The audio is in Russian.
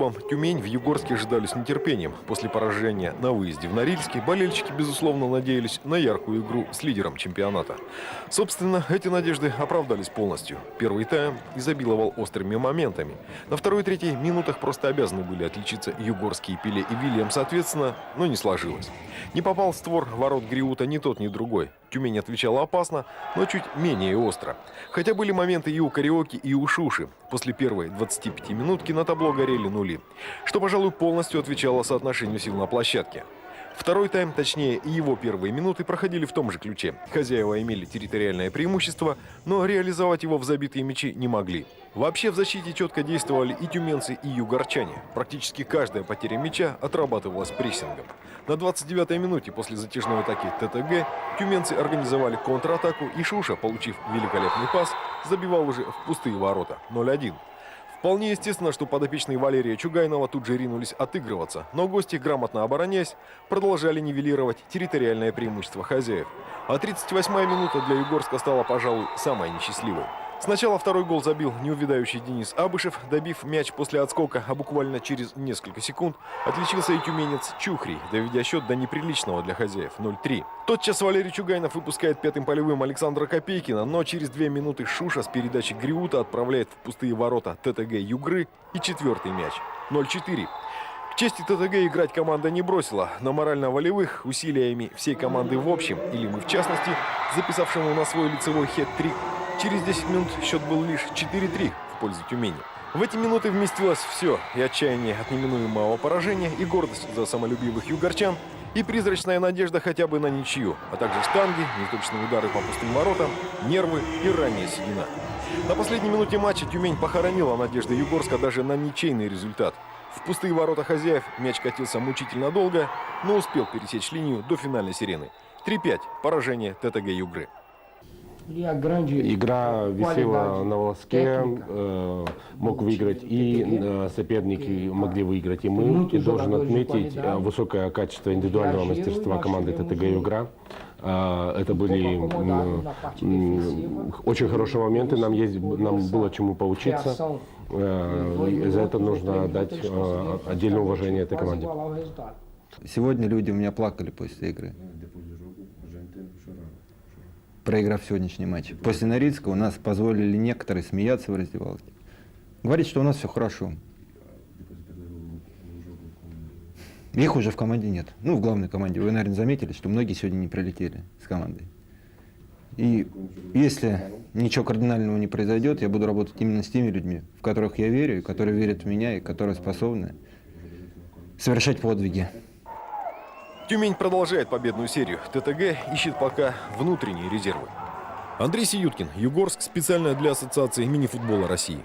клубом «Тюмень» в Югорске ждали с нетерпением. После поражения на выезде в Норильске болельщики, безусловно, надеялись на яркую игру с лидером чемпионата. Собственно, эти надежды оправдались полностью. Первый тайм изобиловал острыми моментами. На второй и третьей минутах просто обязаны были отличиться югорские Пеле и Вильям, соответственно, но не сложилось. Не попал в створ ворот Гриута ни тот, ни другой. Тюмень отвечала опасно, но чуть менее остро. Хотя были моменты и у Кариоки, и у Шуши. После первой 25 минутки на табло горели нули, что, пожалуй, полностью отвечало соотношению сил на площадке. Второй тайм, точнее и его первые минуты, проходили в том же ключе. Хозяева имели территориальное преимущество, но реализовать его в забитые мячи не могли. Вообще в защите четко действовали и тюменцы, и югорчане. Практически каждая потеря мяча отрабатывалась прессингом. На 29-й минуте после затяжной атаки ТТГ тюменцы организовали контратаку, и Шуша, получив великолепный пас, забивал уже в пустые ворота 0-1. Вполне естественно, что подопечные Валерия Чугайнова тут же ринулись отыгрываться, но гости, грамотно обороняясь, продолжали нивелировать территориальное преимущество хозяев. А 38-я минута для Югорска стала, пожалуй, самой несчастливой. Сначала второй гол забил неувядающий Денис Абышев, добив мяч после отскока, а буквально через несколько секунд отличился и тюменец Чухрий, доведя счет до неприличного для хозяев 0-3. Тотчас Валерий Чугайнов выпускает пятым полевым Александра Копейкина, но через 2 минуты Шуша с передачи Гриута отправляет в пустые ворота ТТГ Югры и четвертый мяч 0-4. К чести ТТГ играть команда не бросила. На морально-волевых усилиями всей команды в общем, или мы в частности, записавшему на свой лицевой хет-трик, через 10 минут счет был лишь 4-3 в пользу Тюмени. В эти минуты вместилось все: и отчаяние от неминуемого поражения, и гордость за самолюбивых югорчан, и призрачная надежда хотя бы на ничью, а также штанги, неточные удары по пустым воротам, нервы и ранняя седина. На последней минуте матча Тюмень похоронила надежды Югорска даже на ничейный результат. В пустые ворота хозяев мяч катился мучительно долго, но успел пересечь линию до финальной сирены. 3-5. Поражение ТТГ Югры. Игра висела на волоске, мог выиграть и соперники, могли выиграть и мы. И должен отметить высокое качество индивидуального мастерства команды ТТГ Югра. Это были очень хорошие моменты, нам было чему поучиться. За это нужно дать отдельное уважение этой команде. Сегодня люди у меня плакали после игры, проиграв сегодняшний матч. После Норильска у нас позволили некоторые смеяться в раздевалке. Говорить, что у нас все хорошо. Их уже в команде нет. Ну, в главной команде. Вы, наверное, заметили, что многие сегодня не прилетели с командой. И если ничего кардинального не произойдет, я буду работать именно с теми людьми, в которых я верю, которые верят в меня и которые способны совершать подвиги. Тюмень продолжает победную серию. ТТГ ищет пока внутренние резервы. Андрей Сиюткин, Югорск, специально для Ассоциации мини-футбола России.